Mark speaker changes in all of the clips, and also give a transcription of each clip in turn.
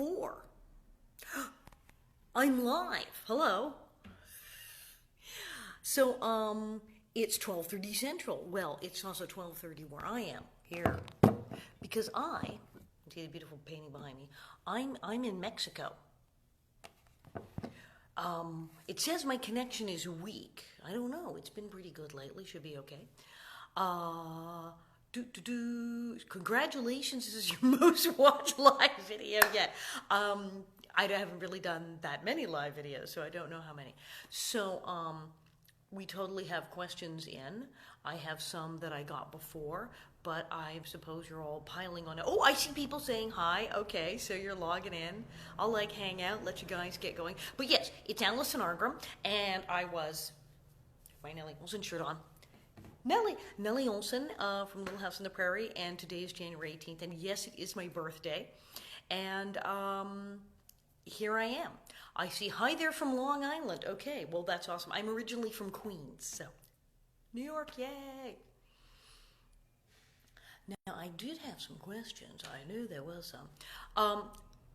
Speaker 1: 4. I'm live. Hello. So, it's 12:30 Central. Well, it's also 12:30 where I am here because see the beautiful painting behind me. I'm in Mexico. It says my connection is weak. I don't know. It's been pretty good lately. Should be okay. Congratulations, this is your most watched live video yet. I haven't really done that many live videos, so I don't know how many. So, we totally have questions in. I have some that I got before, but I suppose you're all piling on. Oh, I see people saying hi. Okay, so you're logging in. I'll hang out, let you guys get going. But yes, it's Alison Arngrim, and I was my Nellie Oleson shirt on. Nellie Oleson from Little House on the Prairie, and today is January 18th, and yes, it is my birthday. And here I am. I see hi there from Long Island. Okay, well, that's awesome. I'm originally from Queens, so New York, yay. Now, I did have some questions. I knew there was some.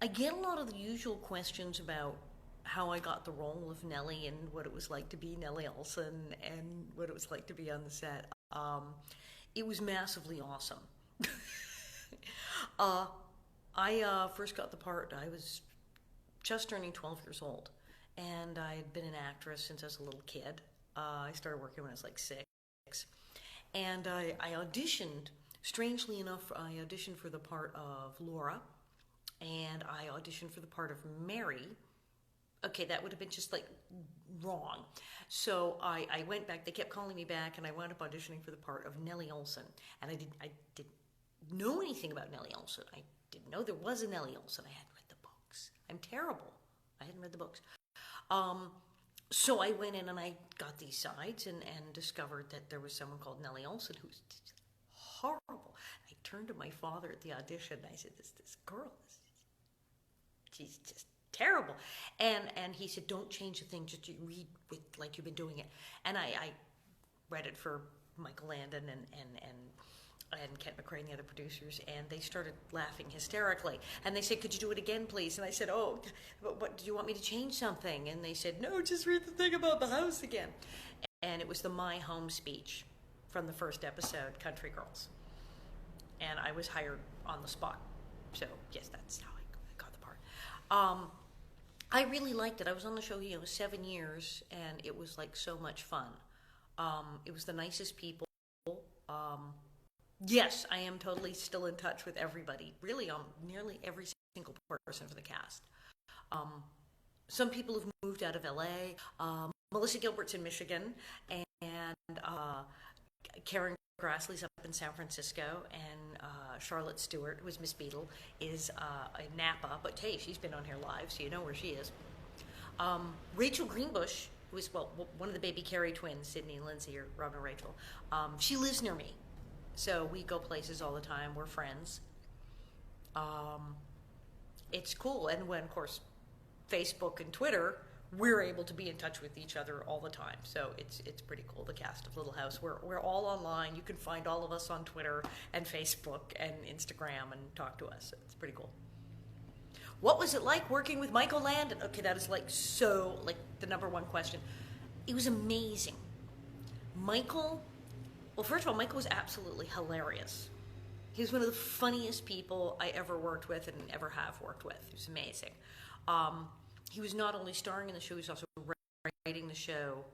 Speaker 1: I get a lot of the usual questions about how I got the role of Nellie and what it was like to be Nellie Oleson and what it was like to be on the set. It was massively awesome. I first got the part, I was just turning 12 years old, and I had been an actress since I was a little kid. I started working when I was 6. And I auditioned, strangely enough, I auditioned for the part of Laura, and I auditioned for the part of Mary. Okay, that would have been just wrong. So I went back, they kept calling me back, and I wound up auditioning for the part of Nellie Oleson. And I didn't know anything about Nellie Oleson. I didn't know there was a Nellie Oleson. I hadn't read the books. I'm terrible. I hadn't read the books. So I went in and I got these sides and discovered that there was someone called Nellie Oleson who was just horrible. I turned to my father at the audition and I said, this girl, she's just terrible. And he said, don't change a thing, just read with like you've been doing it. And I read it for Michael Landon and Kent McCrae and the other producers, and they started laughing hysterically. And they said, could you do it again, please? And I said, oh, but what, do you want me to change something? And they said, no, just read the thing about the house again. And it was the My Home speech from the first episode, Country Girls. And I was hired on the spot. So, yes, that's how I got the part. I really liked it. I was on the show, 7 years, and it was so much fun. It was the nicest people. Yes, I am totally still in touch with everybody. Really, nearly every single person for the cast. Some people have moved out of LA. Melissa Gilbert's in Michigan, and Karen Grassley's up in San Francisco, and Charlotte Stewart, who is Miss Beadle, is in Napa. But hey, she's been on here live, so you know where she is. Rachel Greenbush, who is one of the baby Carey twins, Sydney and Lindsay, or Robin and Rachel. She lives near me. So we go places all the time. We're friends. It's cool. And when, of course, Facebook and Twitter, we're able to be in touch with each other all the time. So it's pretty cool, the cast of Little House. We're all online. You can find all of us on Twitter and Facebook and Instagram and talk to us. It's pretty cool. What was it like working with Michael Landon? Okay, that is the number one question. It was amazing. Well, first of all, Michael was absolutely hilarious. He was one of the funniest people I ever worked with and ever have worked with. He was amazing. He was not only starring in the show, he was also writing the show,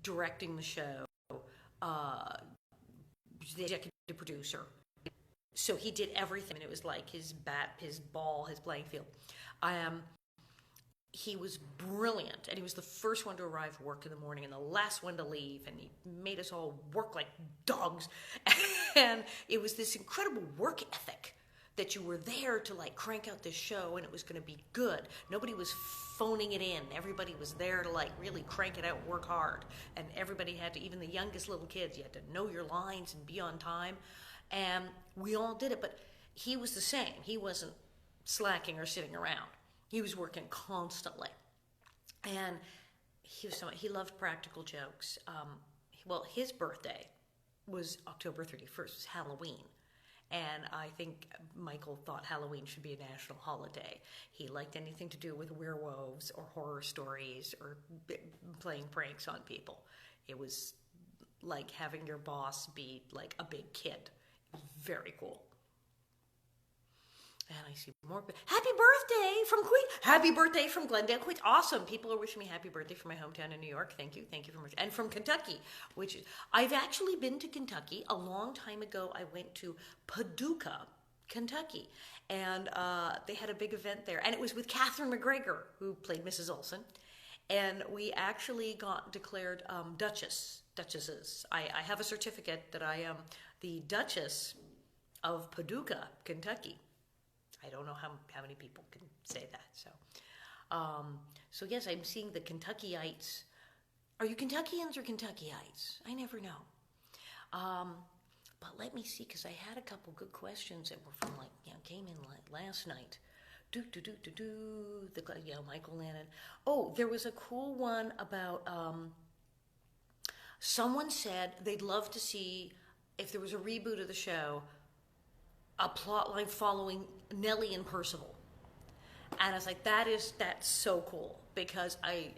Speaker 1: directing the show, the executive producer. So he did everything, and it was like his bat, his ball, his playing field. He was brilliant, and he was the first one to arrive at work in the morning and the last one to leave, and he made us all work like dogs. And it was this incredible work ethic that you were there to crank out this show, and it was going to be good. Nobody was phoning it in. Everybody was there to really crank it out and work hard. And everybody had to, even the youngest little kids, you had to know your lines and be on time. And we all did it, but he was the same. He wasn't slacking or sitting around. He was working constantly, and he loved practical jokes. His birthday was October 31st, it was Halloween, And I think Michael thought Halloween should be a national holiday. He liked anything to do with werewolves or horror stories or playing pranks on people. It was like having your boss be like a big kid. It was very cool. And I see more. Happy birthday from Queen. Happy birthday from Glendale, Queens. Awesome. People are wishing me happy birthday from my hometown in New York. Thank you. Thank you very much. And from Kentucky, which I've actually been to Kentucky. A long time ago, I went to Paducah, Kentucky. And they had a big event there. And it was with Catherine McGregor, who played Mrs. Oleson. And we actually got declared duchesses. I have a certificate that I am the Duchess of Paducah, Kentucky. I don't know how many people can say that. So yes, I'm seeing the Kentuckyites. Are you Kentuckians or Kentuckyites? I never know. But let me see, because I had a couple good questions that were from came in last night. Michael Landon. Oh, there was a cool one about. Someone said they'd love to see if there was a reboot of the show, a plot line following Nellie and Percival. And I was like, that's so cool, because I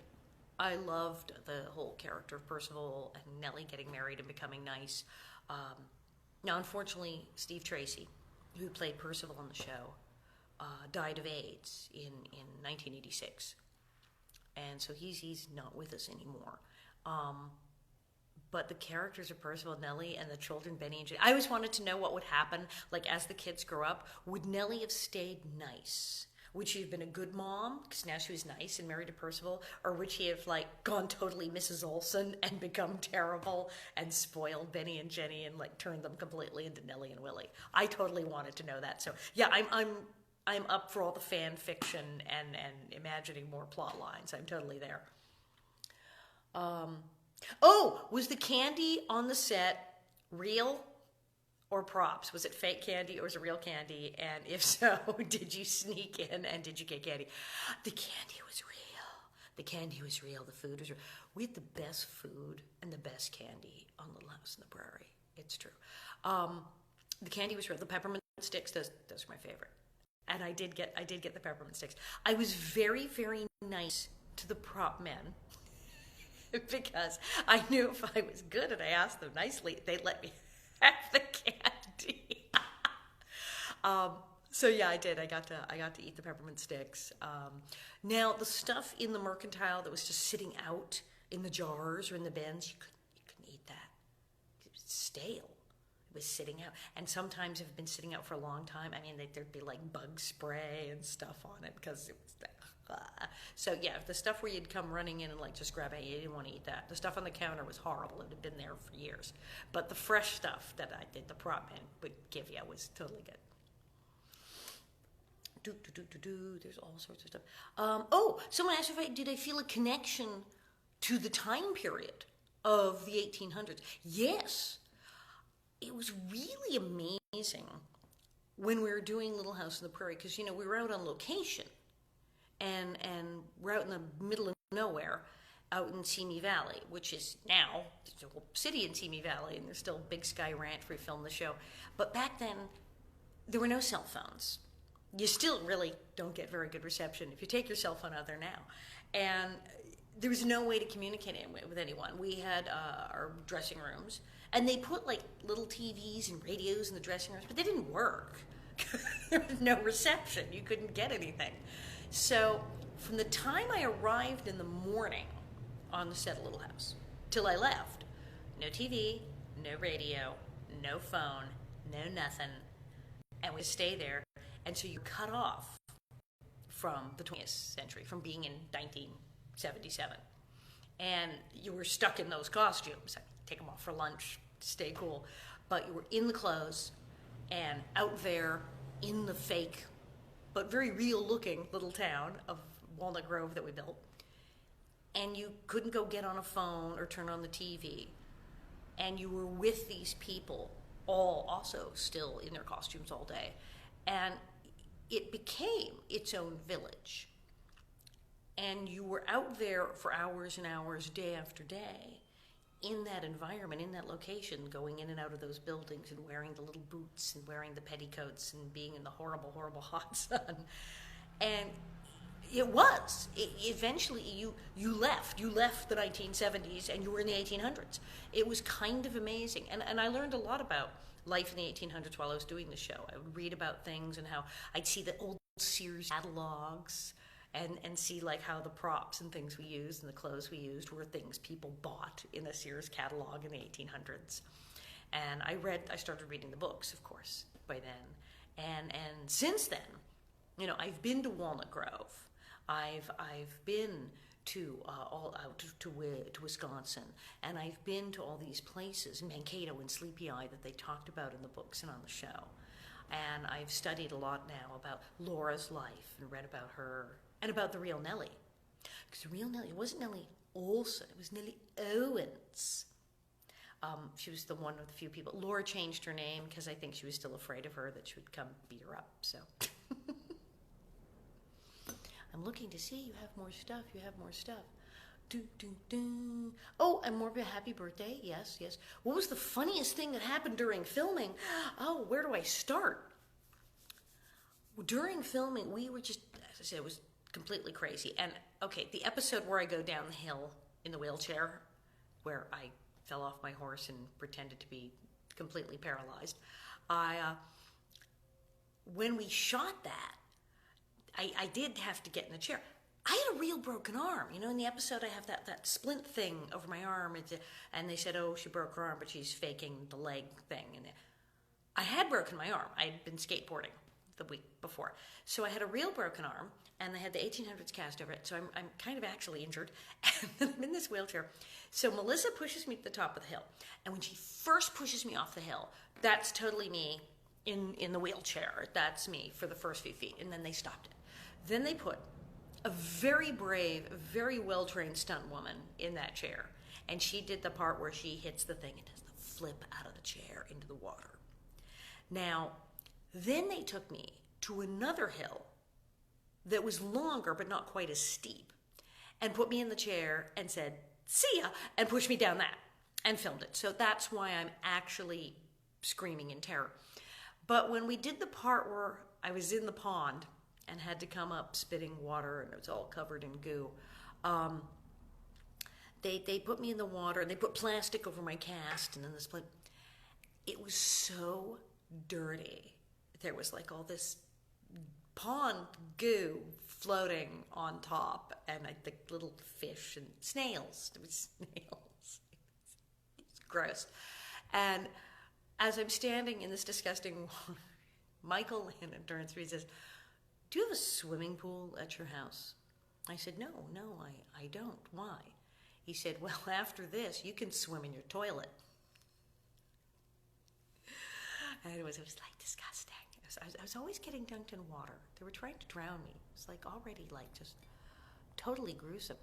Speaker 1: loved the whole character of Percival and Nellie getting married and becoming nice. Now, unfortunately, Steve Tracy, who played Percival on the show, died of AIDS in 1986. And so he's not with us anymore. But the characters of Percival, Nellie, and the children, Benny and Jenny, I always wanted to know what would happen, like, as the kids grow up. Would Nellie have stayed nice? Would she have been a good mom, because now she was nice and married to Percival? Or would she have, gone totally Mrs. Oleson and become terrible and spoiled Benny and Jenny and, turned them completely into Nellie and Willie? I totally wanted to know that. So, yeah, I'm up for all the fan fiction and imagining more plot lines. I'm totally there. Was the candy on the set real or props? Was it fake candy or was it real candy? And if so, did you sneak in and did you get candy? The candy was real. The candy was real. The food was real. We had the best food and the best candy on Little House on the Prairie. It's true. The candy was real. The peppermint sticks, those are my favorite. And I did get the peppermint sticks. I was very, very nice to the prop men. Because I knew if I was good and I asked them nicely, they'd let me have the candy. So yeah, I did. I got to eat the peppermint sticks. Now the stuff in the mercantile that was just sitting out in the jars or in the bins, you couldn't eat that. It was stale. It was sitting out, and sometimes if it had been sitting out for a long time, there'd be bug spray and stuff on it because it was. So yeah, the stuff where you'd come running in and just grab it, you didn't want to eat that. The stuff on the counter was horrible. It had been there for years. But the fresh stuff that I did, the prop man would give you, was totally good. There's all sorts of stuff. Someone asked did I feel a connection to the time period of the 1800s? Yes. It was really amazing when we were doing Little House on the Prairie, because, we were out on location. And we're out in the middle of nowhere, out in Simi Valley, which is now there's a whole city in Simi Valley, and there's still Big Sky Ranch where we filmed the show. But back then, there were no cell phones. You still really don't get very good reception if you take your cell phone out there now. And there was no way to communicate with anyone. We had our dressing rooms, and they put little TVs and radios in the dressing rooms, but they didn't work. There was no reception. You couldn't get anything. So from the time I arrived in the morning on the set of Little House till I left, no TV, no radio, no phone, no nothing, and we stay there. And so you're cut off from the 20th century, from being in 1977. And you were stuck in those costumes. Take them off for lunch, stay cool. But you were in the clothes and out there in the fake but very real-looking little town of Walnut Grove that we built. And you couldn't go get on a phone or turn on the TV. And you were with these people, all also still in their costumes all day. And it became its own village. And you were out there for hours and hours, day after day, in that environment, in that location, going in and out of those buildings and wearing the little boots and wearing the petticoats and being in the horrible, horrible hot sun. And eventually you left the 1970s and you were in the 1800s. It was kind of amazing. And I learned a lot about life in the 1800s while I was doing the show. I would read about things and how I'd see the old Sears catalogs and see like how the props and things we used and the clothes we used were things people bought in a Sears catalog in the 1800s. And I started reading the books, of course, by then. And since then, you know, I've been to Walnut Grove. I've been to all out to Wisconsin, and I've been to all these places, Mankato and Sleepy Eye, that they talked about in the books and on the show. And I've studied a lot now about Laura's life and read about her and about the real Nellie. Because the real Nellie, it wasn't Nellie Oleson, it was Nellie Owens. She was the one of the few people. Laura changed her name because I think she was still afraid of her, that she would come beat her up. So I'm looking to see, you have more stuff. Do, do, do. Oh, and more of a happy birthday. Yes. What was the funniest thing that happened during filming? Oh, where do I start? During filming, we were just, as I said, it was completely crazy. And, okay, the episode where I go down the hill in the wheelchair, where I fell off my horse and pretended to be completely paralyzed, when we shot that, I did have to get in the chair. I had a real broken arm. You know, in the episode I have that splint thing over my arm, and they said, oh, she broke her arm, but she's faking the leg thing. And I had broken my arm. I had been skateboarding the week before. So I had a real broken arm, and they had the 1800s cast over it, so I'm kind of actually injured, and then I'm in this wheelchair. So Melissa pushes me to the top of the hill, and when she first pushes me off the hill, that's totally me in the wheelchair. That's me for the first few feet, and then they stopped it. Then they put a very brave, very well-trained stunt woman in that chair. And she did the part where she hits the thing and does the flip out of the chair into the water. Now, then they took me to another hill that was longer but not quite as steep and put me in the chair and said, see ya, and pushed me down that and filmed it. So that's why I'm actually screaming in terror. But when we did the part where I was in the pond and had to come up spitting water, and it was all covered in goo. They put me in the water, and they put plastic over my cast, and then this place. It was so dirty. There was like all this pond goo floating on top, and I think little fish and snails. There was snails. It's gross. And as I'm standing in this disgusting water, Michael Landon turns to me and says, do you have a swimming pool at your house? I said, no, I don't. Why? He said, well, after this, you can swim in your toilet. And it was like disgusting. I was always getting dunked in water. They were trying to drown me. It was like already like just totally gruesome.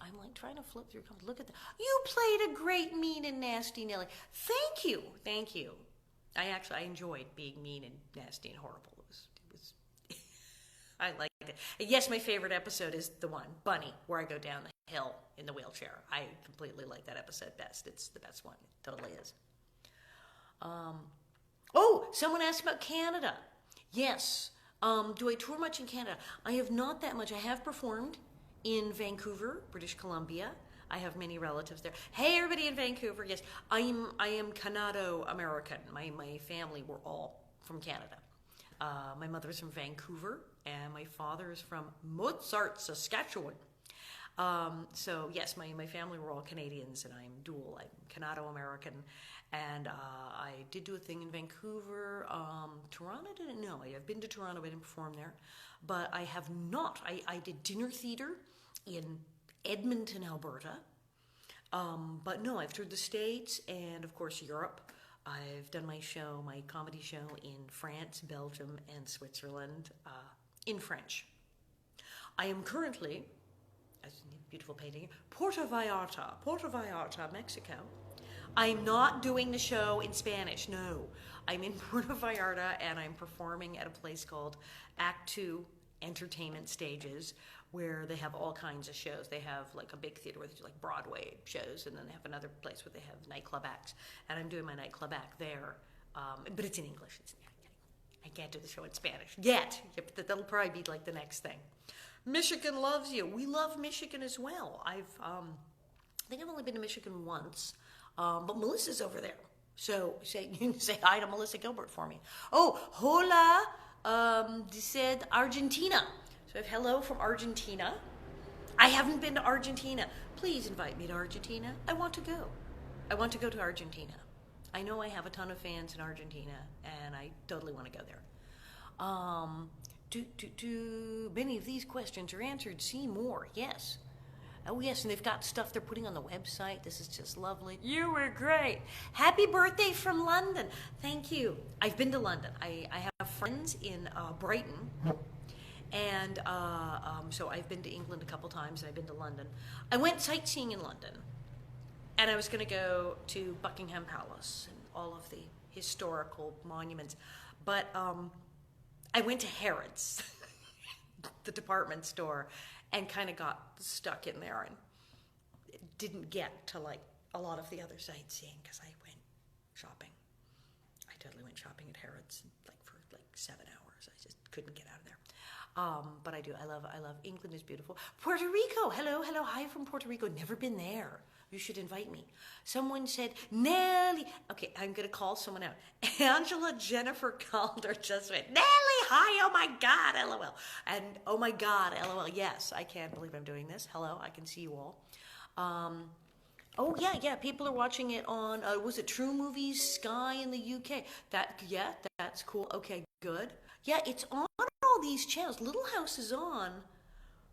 Speaker 1: I'm like trying to flip through. Look at that. You played a great, mean, and nasty Nellie. Thank you. I enjoyed being mean and nasty and horrible. I liked it. Yes, my favorite episode is the one, Bunny, where I go down the hill in the wheelchair. I completely like that episode best. It's the best one. It totally is. Oh, someone asked about Canada. Yes. Do I tour much in Canada? I have not that much. I have performed in Vancouver, British Columbia. I have many relatives there. Hey, everybody in Vancouver. Yes, I am Canado-American. My family were all from Canada. My mother's from Vancouver, and my father is from Mozart, Saskatchewan. So yes, my family were all Canadians, and I'm dual. I'm Canado-American, and I did do a thing in Vancouver. Toronto, didn't know. I have been to Toronto, I didn't perform there, but I have not. I did dinner theater in Edmonton, Alberta, but no, I've toured the States and, of course, Europe. I've done my comedy show in France, Belgium, and Switzerland in French. I am currently, as a beautiful painting, Puerto Vallarta, Mexico. I'm not doing the show in Spanish, no. I'm in Puerto Vallarta, and I'm performing at a place called Act 2 entertainment stages where they have all kinds of shows. They have like a big theater where they do like Broadway shows, and then they have another place where they have nightclub acts. And I'm doing my nightclub act there, but it's in English. I can't do the show in Spanish yet. That'll probably be like the next thing. Michigan loves you. We love Michigan as well. I think I've only been to Michigan once, but Melissa's over there. So you can say hi to Melissa Gilbert for me. Oh, hola, said Argentina. So hello from Argentina. I haven't been to Argentina. Please invite me to Argentina. I want to go. I want to go to Argentina. I know I have a ton of fans in Argentina, and I totally want to go there. Many of these questions are answered. See more. Yes. Oh, yes, and they've got stuff they're putting on the website. This is just lovely. You were great. Happy birthday from London. Thank you. I've been to London. I have friends in Brighton, and so I've been to England a couple times, and I've been to London. I went sightseeing in London, and I was going to go to Buckingham Palace and all of the historical monuments, but I went to Harrods, the department store, and kind of got stuck in there and didn't get to like a lot of the other sightseeing because I went shopping. I totally went shopping at Harrods for 7 hours. I just couldn't get out of there. But I do. I love England is beautiful. Puerto Rico. Hello. Hi from Puerto Rico. Never been there. You should invite me. Someone said, Nellie. Okay, I'm going to call someone out. Angela Jennifer Calder just went, Nellie, hi, oh my God, LOL. And oh my God, LOL. Yes, I can't believe I'm doing this. Hello, I can see you all. Oh, yeah, people are watching it on, was it True Movies, Sky in the UK? That's cool. Okay, good. Yeah, it's on all these channels. Little House is on.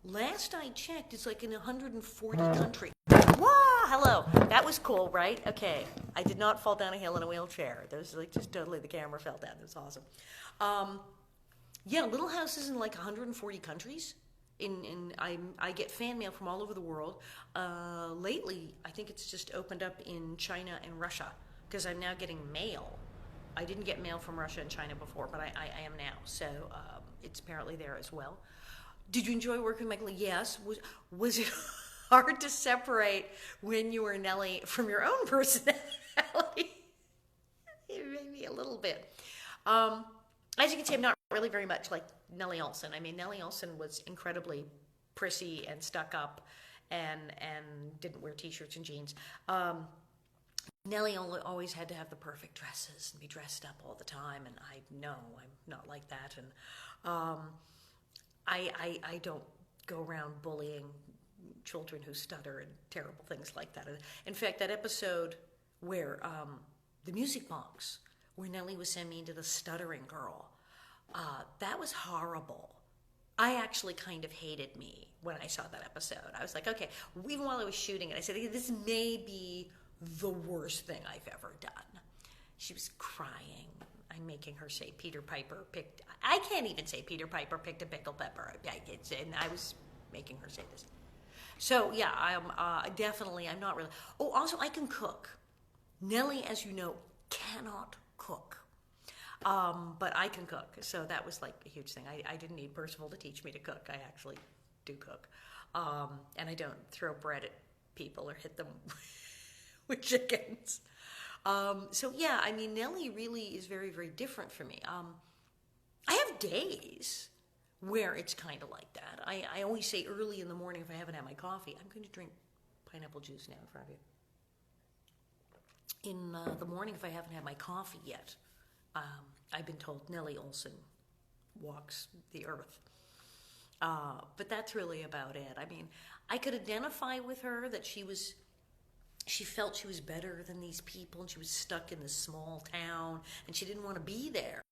Speaker 1: Last I checked, it's like in 140 countries. Wow, hello. That was cool, right? Okay. I did not fall down a hill in a wheelchair. That was like just totally, the camera fell down. It was awesome. Yeah, Little House is in like 140 countries. I get fan mail from all over the world. Lately, I think it's just opened up in China and Russia because I'm now getting mail. I didn't get mail from Russia and China before, but I am now. So it's apparently there as well. Did you enjoy working with Michael? Yes. Was it hard to separate when you were Nellie from your own personality? Maybe a little bit. As you can see, I'm not really very much like Nellie Oleson. I mean, Nellie Oleson was incredibly prissy and stuck up and didn't wear T-shirts and jeans. Nellie always had to have the perfect dresses and be dressed up all the time, and I know I'm not like that. And I don't go around bullying children who stutter and terrible things like that. In fact, that episode where the music box, where Nellie was sent me into the stuttering girl, that was horrible. I actually kind of hated me when I saw that episode. I was like, okay, even while I was shooting it, I said, this may be the worst thing I've ever done. She was crying. I'm making her say Peter Piper picked, I can't even say Peter Piper picked a pickled pepper. And I was making her say this. So yeah, I'm not really, oh, also I can cook. Nellie, as you know, cannot cook. But I can cook, so that was like a huge thing. I didn't need Percival to teach me to cook. I actually do cook. And I don't throw bread at people or hit them with chickens. So yeah, I mean, Nellie really is very, very different for me. I have days where it's kind of like that. I always say early in the morning if I haven't had my coffee, I'm going to drink pineapple juice now in front of you. In the morning if I haven't had my coffee yet, I've been told Nellie Oleson walks the earth. But that's really about it. I mean, I could identify with her that she felt she was better than these people, and she was stuck in this small town, and she didn't want to be there.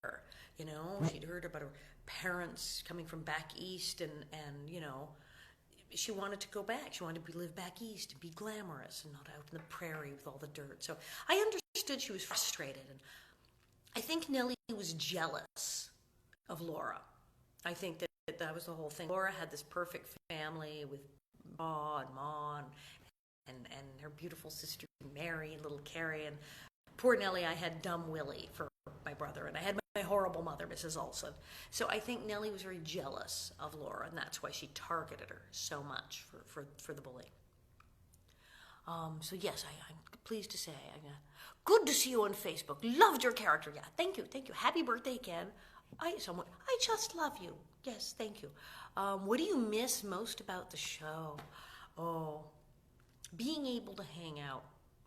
Speaker 1: You know, she'd heard about her parents coming from back east, and you know, she wanted to go back. She wanted to live back east and be glamorous and not out in the prairie with all the dirt. So I understood she was frustrated, and I think Nellie was jealous of Laura. I think that was the whole thing. Laura had this perfect family with Pa and Ma and her beautiful sister Mary and little Carrie, and poor Nellie, I had dumb Willie for my brother, and I had my horrible mother, Mrs. Oleson. So I think Nellie was very jealous of Laura, and that's why she targeted her so much for the bullying. So yes, I'm pleased to say, good to see you on Facebook. Loved your character. Yeah, thank you. Happy birthday, Ken. I just love you. Yes, thank you. What do you miss most about the show? Oh, being able to hang out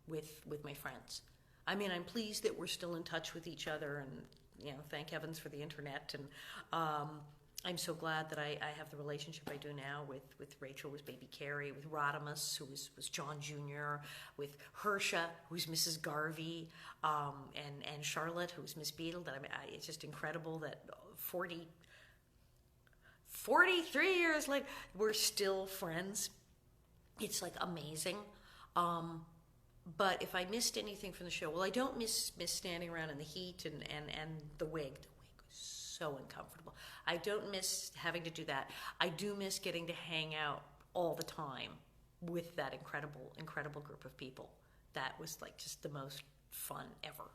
Speaker 1: with my friends. I mean, I'm pleased that we're still in touch with each other, and thank heavens for the internet. And I'm so glad that I have the relationship I do now with Rachel, with baby Carrie, with Rodimus, who was John Jr., with Hersha, who's Mrs. Garvey, and Charlotte, who's Miss Beadle. It's just incredible that 43 years later, we're still friends. It's like amazing. But if I missed anything from the show, well, I don't miss standing around in the heat and the wig. The wig was so uncomfortable. I don't miss having to do that. I do miss getting to hang out all the time with that incredible group of people. That was like just the most fun ever.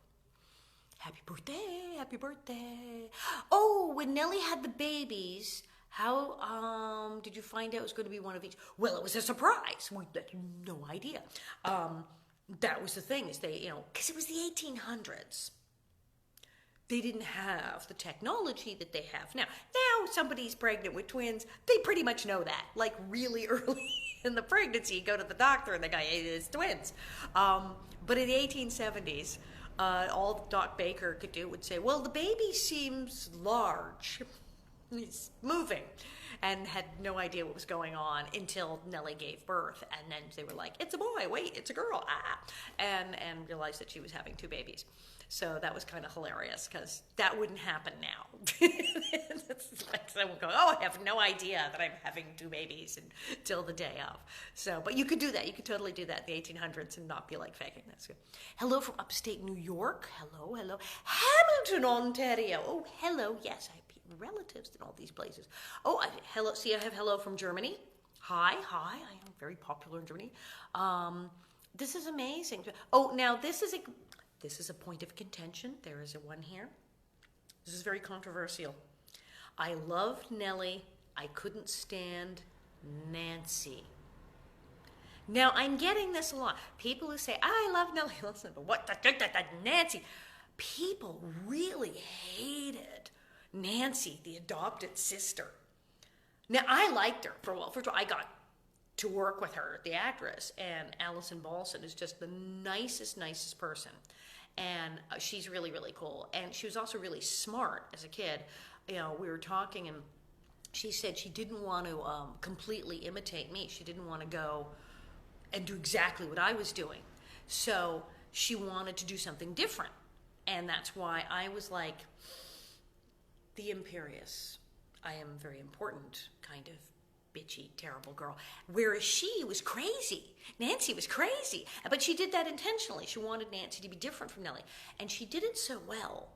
Speaker 1: Happy birthday. Oh, when Nellie had the babies, how did you find out it was going to be one of each? Well, it was a surprise. We had no idea. That was the thing, is they, because it was the 1800s. They didn't have the technology that they have now. Now somebody's pregnant with twins, they pretty much know that. Like really early in the pregnancy, you go to the doctor and the guy, hey, it's twins. But in the 1870s, all Doc Baker could do would say, well, the baby seems large. He's moving. And had no idea what was going on until Nellie gave birth. And then they were like, it's a boy, wait, it's a girl, and realized that she was having two babies. So that was kind of hilarious, because that wouldn't happen now. It's like someone going, oh, I have no idea that I'm having two babies until the day of. So, but you could do that. You could totally do that in the 1800s and not be like faking. That's good. Hello from upstate New York. Hello. Hamilton, Ontario. Oh, hello. Yes, I have relatives in all these places. Oh, hello. See, I have hello from Germany. Hi. I am very popular in Germany. This is amazing. Oh, now this is a point of contention. There is a one here. This is very controversial. I loved Nellie. I couldn't stand Nancy. Now, I'm getting this a lot. People who say, I love Nellie. Listen, but what the Nancy? People really hated Nancy, the adopted sister. Now, I liked her for a while. First of all, I got to work with her, the actress, and Alison Arngrim is just the nicest person. And she's really, really cool. And she was also really smart as a kid. We were talking, and she said she didn't want to completely imitate me. She didn't want to go and do exactly what I was doing. So she wanted to do something different. And that's why I was like, the imperious, I am very important kind of bitchy, terrible girl. Whereas she was crazy. Nancy was crazy. But she did that intentionally. She wanted Nancy to be different from Nellie. And she did it so well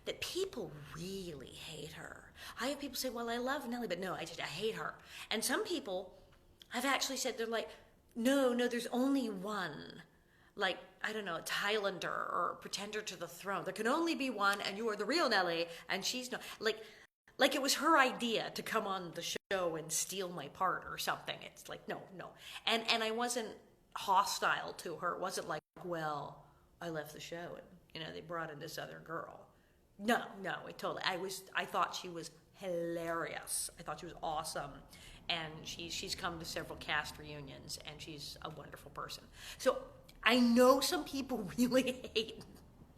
Speaker 1: that people really hate her. I have people say, well, I love Nellie, but no, I hate her. And some people have actually said, they're like, no, there's only one. Like, I don't know, a Highlander or pretender to the throne. There can only be one, and you are the real Nellie, and she's not. Like it was her idea to come on the show and steal my part or something. It's like, no. And I wasn't hostile to her. It wasn't like, well, I left the show and, they brought in this other girl. No, I thought she was hilarious. I thought she was awesome. And she's come to several cast reunions, and she's a wonderful person. So I know some people really hate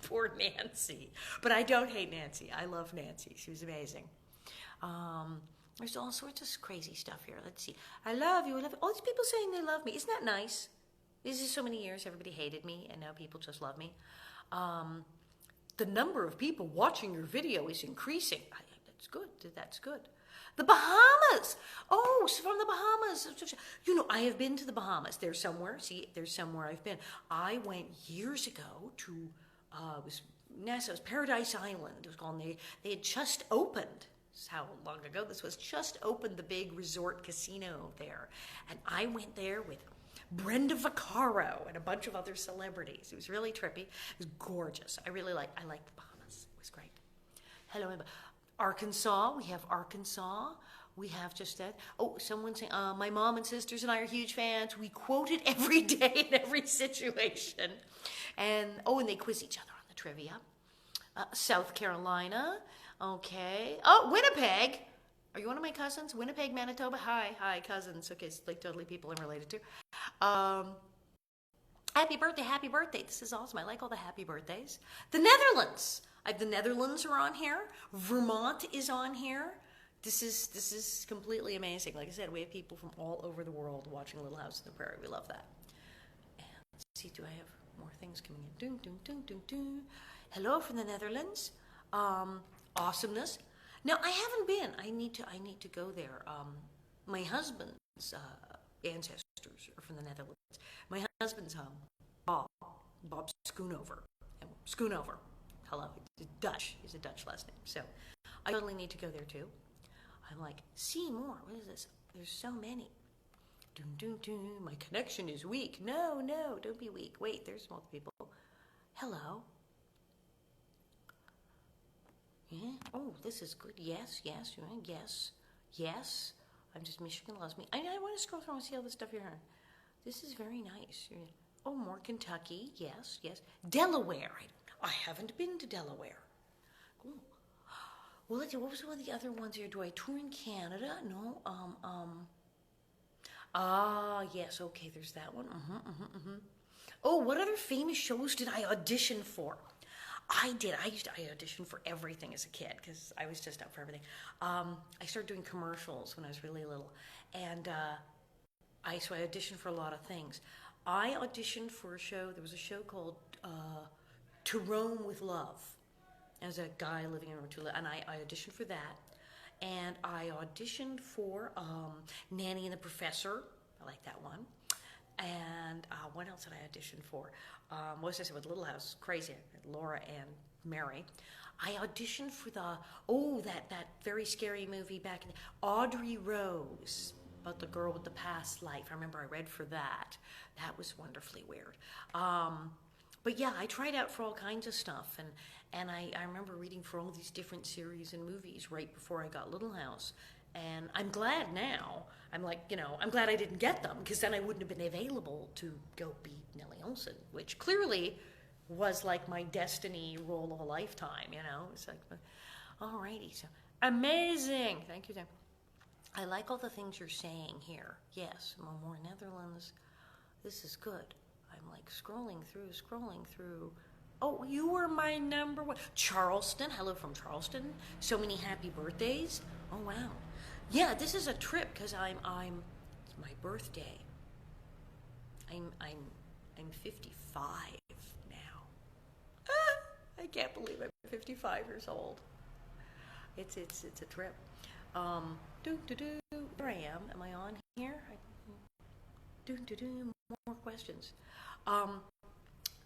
Speaker 1: poor Nancy, but I don't hate Nancy. I love Nancy. She was amazing. There's all sorts of crazy stuff here. Let's see. I love you. All these people saying they love me. Isn't that nice? This is so many years everybody hated me, and now people just love me. The number of people watching your video is increasing. That's good. The Bahamas. Oh, so from the Bahamas. I have been to the Bahamas. There's somewhere I've been. I went years ago to, it was Paradise Island. It was called, they had just opened. This is how long ago this was. Just opened the big resort casino there. And I went there with Brenda Vaccaro and a bunch of other celebrities. It was really trippy. It was gorgeous. I liked the Bahamas. It was great. Hello, Arkansas. We have Arkansas. We have just that. Oh, someone saying, my mom and sisters and I are huge fans. We quote it every day in every situation. And they quiz each other on the trivia. South Carolina. Okay. Oh, Winnipeg. Are you one of my cousins? Winnipeg, Manitoba. Hi, cousins. Okay, it's like totally people I'm related to. Happy birthday. This is awesome. I like all the happy birthdays. The Netherlands. The Netherlands are on here. Vermont is on here. This is completely amazing. Like I said, we have people from all over the world watching Little House on the Prairie. We love that. And let's see, do I have more things coming in? Doom, doom, doom, doom, doom. Hello from the Netherlands. Awesomeness. No, I haven't been. I need to go there. My husband's ancestors are from the Netherlands. My husband's Bob Schoonover. Schoonover. Hello. He's Dutch. He's a Dutch last name. So I totally need to go there too. I'm like, see more. What is this? There's so many. Doom, doom, doom. My connection is weak. No, don't be weak. Wait, there's multiple people. Hello. Yeah. Oh, this is good. Yes. I'm just Michigan loves me. I want to scroll through and see all the stuff you're hearing. This is very nice. Oh, more Kentucky. Yes. Delaware. I haven't been to Delaware. Ooh. Well, let's see. What was one of the other ones here? Do I tour in Canada? No. Yes. Okay, there's that one. Oh, what other famous shows did I audition for? I auditioned for everything as a kid because I was just up for everything. I started doing commercials when I was really little, and I auditioned for a lot of things. I auditioned for a show. There was a show called To Roam with Love. As a guy living in Rotula, and I auditioned for that. And I auditioned for Nanny and the Professor. I like that one. And what else did I audition for? What was I saying with Little House? Crazy. Laura and Mary. I auditioned for that very scary movie back in Audrey Rose, about the girl with the past life. I remember I read for that. That was wonderfully weird. But yeah, I tried out for all kinds of stuff, and I remember reading for all these different series and movies right before I got Little House. And I'm glad now. I'm like, I'm glad I didn't get them, because then I wouldn't have been available to go be Nellie Oleson, which clearly was like my destiny role of a lifetime, It's like, alrighty, so amazing. Thank you, Dan. I like all the things you're saying here. Yes, more Netherlands. This is good. I'm like scrolling through. Oh, you were my number one. Charleston. Hello from Charleston. So many happy birthdays. Oh wow. Yeah, this is a trip because it's my birthday. I'm 55 now. I can't believe I'm 55 years old. It's a trip. Here I am I on here? More questions.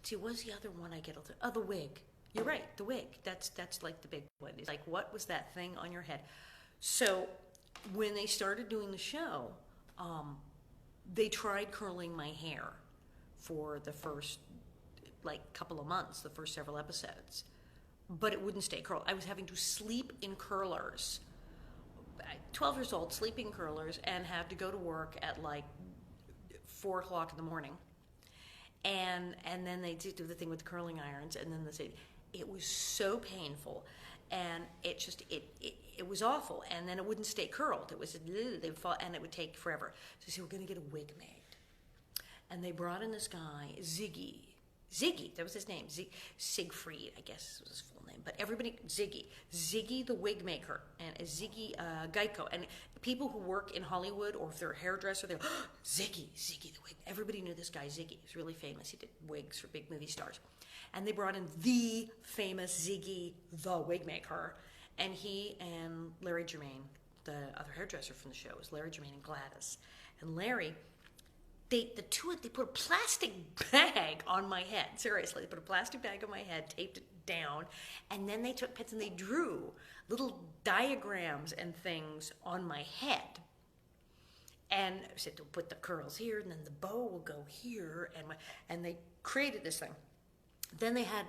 Speaker 1: See, what's the other one I get? The wig. You're right, the wig. That's like the big one. It's like, what was that thing on your head? So when they started doing the show, they tried curling my hair for the first couple of months, the first several episodes, but it wouldn't stay curled. I was having to sleep in curlers. 12 years old, sleeping curlers, and had to go to work at 4 o'clock in the morning. And then they do the thing with the curling irons, and then they say it was so painful, and it was awful. And then it wouldn't stay curled. It was they would fall, and it would take forever. So they said, we're going to get a wig made, and they brought in this guy Ziggy, that was his name, Siegfried, I guess was his full name, but everybody Ziggy the wig maker, and Ziggy Geico, and people who work in Hollywood, or if they're a hairdresser, they're Ziggy the wig. Everybody knew this guy Ziggy. He's really famous. He did wigs for big movie stars, and they brought in the famous Ziggy the wig maker, and he and Larry Germain, the other hairdresser from the show, was Larry Germain and Gladys, and Larry. They put a plastic bag on my head. Seriously, they put a plastic bag on my head, taped it down, and then they took pens and they drew little diagrams and things on my head. And I said, to put the curls here, and then the bow will go here, and they created this thing. Then they had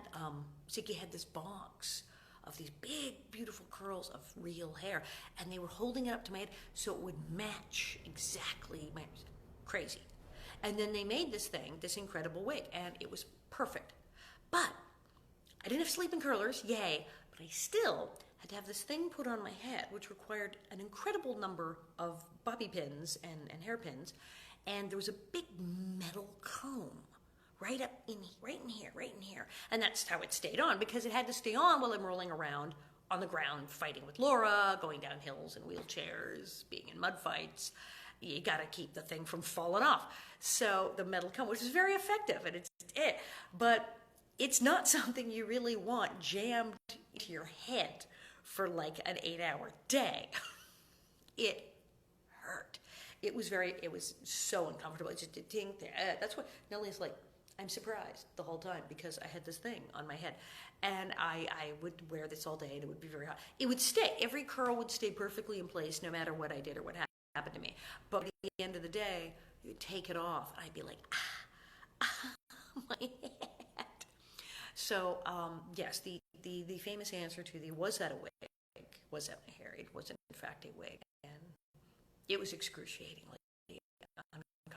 Speaker 1: Ziggy had this box of these big, beautiful curls of real hair, and they were holding it up to my head so it would match exactly my crazy. And then they made this thing, this incredible wig, and it was perfect. But I didn't have sleeping curlers, yay, but I still had to have this thing put on my head, which required an incredible number of bobby pins and hairpins, and there was a big metal comb right in here. And that's how it stayed on, because it had to stay on while I'm rolling around on the ground, fighting with Laura, going down hills in wheelchairs, being in mud fights. You got to keep the thing from falling off. So the metal comb, which is very effective, and it's it. But it's not something you really want jammed into your head for like an 8-hour day. It hurt. It was so uncomfortable. It just did ting. That's what Nellie's like. I'm surprised the whole time because I had this thing on my head, and I would wear this all day, and it would be very hot. It would stay. Every curl would stay perfectly in place no matter what I did or what happened to me. But at the end of the day, you'd take it off, and I'd be like, my head. So yes, the famous answer to the was that a wig? Was that my hair? It was in fact a wig, and it was excruciatingly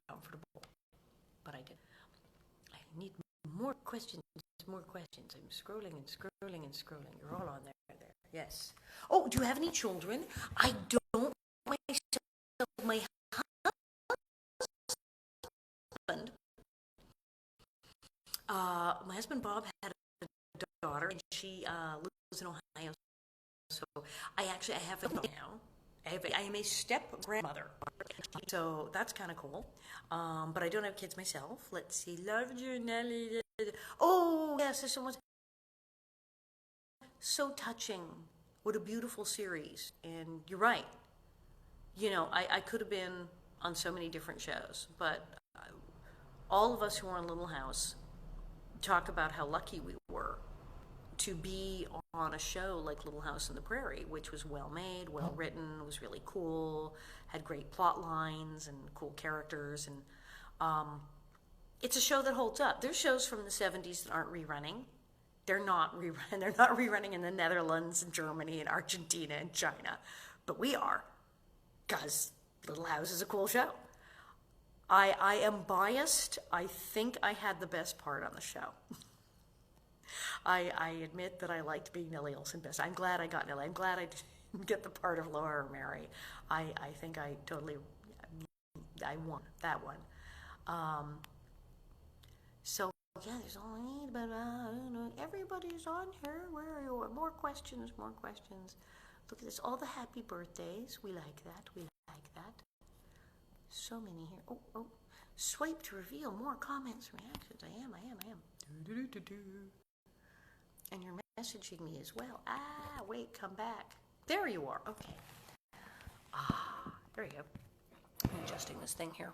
Speaker 1: uncomfortable. But I did. I need more questions. I'm scrolling and scrolling and scrolling. You're all on there. Yes. Oh, do you have any children? I don't myself. My husband Bob had a daughter, and she lives in Ohio. So I have it now. I am a step grandmother, so that's kind of cool. But I don't have kids myself. Let's see. Loved you, Nellie. Oh yes, this one was so touching. What a beautiful series. And you're right. You know, I could have been on so many different shows, but all of us who are on Little House talk about how lucky we were to be on a show like Little House on the Prairie, which was well made, well written, was really cool, had great plot lines and cool characters, and it's a show that holds up. There's shows from the 70s that aren't rerunning. They're not rerunning in the Netherlands and Germany and Argentina and China, but we are, because Little House is a cool show. I am biased. I think I had the best part on the show. I admit that I liked being Nellie Oleson best. I'm glad I got Nellie. I'm glad I didn't get the part of Laura or Mary. I think I won that one. So yeah, there's all I need, but everybody's on here. Where are you? More questions. Look at this. All the happy birthdays. We like that. So many here. Oh. Swipe to reveal more comments, reactions. I am. And you're messaging me as well. Wait, come back. There you are. Okay. There you go. I'm adjusting this thing here.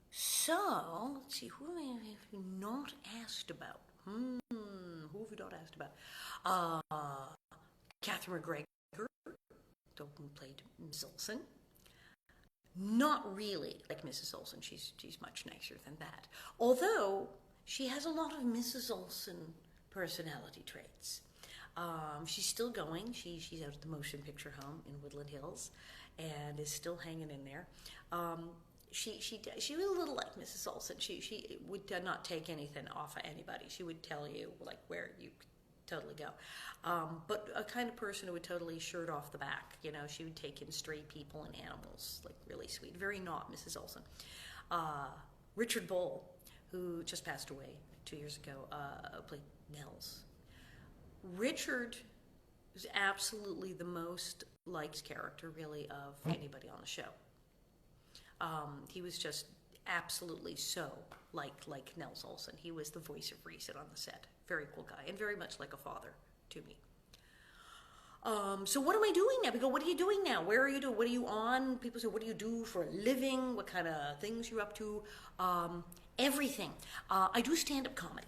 Speaker 1: So, let's see. Who have we not asked about? Who have we not asked about? Catherine McGregor, who played Mrs. Oleson. Not really like Mrs. Oleson. She's much nicer than that. Although she has a lot of Mrs. Oleson personality traits. She's still going. She's out at the motion picture home in Woodland Hills, and is still hanging in there. She was a little like Mrs. Oleson. She would not take anything off of anybody. She would tell you like where you could totally go. But a kind of person who would totally shirt off the back. You know, she would take in stray people and animals, like really sweet. Very not Mrs. Oleson. Richard Bowl, who just passed away 2 years ago, played Nels. Richard is absolutely the most liked character, really, of anybody on the show. He was just absolutely so like Nels Oleson. He was the voice of reason on the set. Very cool guy, and very much like a father to me. So what am I doing now? We go, what are you doing now? Where are you doing? What are you on? People say, what do you do for a living? What kind of things you're up to? Everything. I do stand-up comedy.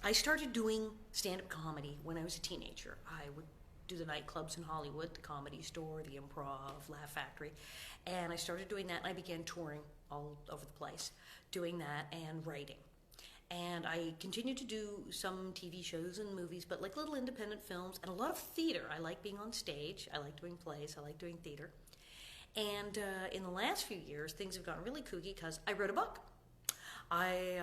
Speaker 1: I started doing stand-up comedy when I was a teenager. I would do the nightclubs in Hollywood, the Comedy Store, the Improv, Laugh Factory, and I started doing that, and I began touring all over the place, doing that and writing. And I continue to do some TV shows and movies, but like little independent films and a lot of theater. I like being on stage. I like doing plays. I like doing theater. And in the last few years, things have gotten really kooky because I wrote a book. I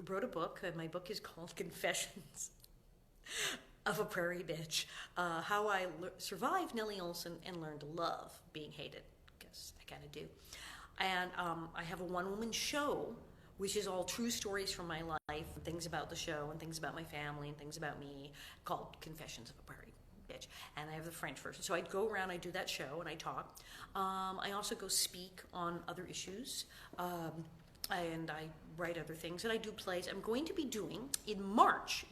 Speaker 1: wrote a book, and my book is called Confessions of a Prairie Bitch. How I survived Nellie Oleson and learned to love being hated, because I kind of do. And I have a one-woman show, which is all true stories from my life, and things about the show, and things about my family, and things about me, called Confessions of a Prairie Bitch. And I have the French version. So I go around, I do that show, and I talk. I also go speak on other issues, and I write other things, and I do plays. I'm going to be doing, in March,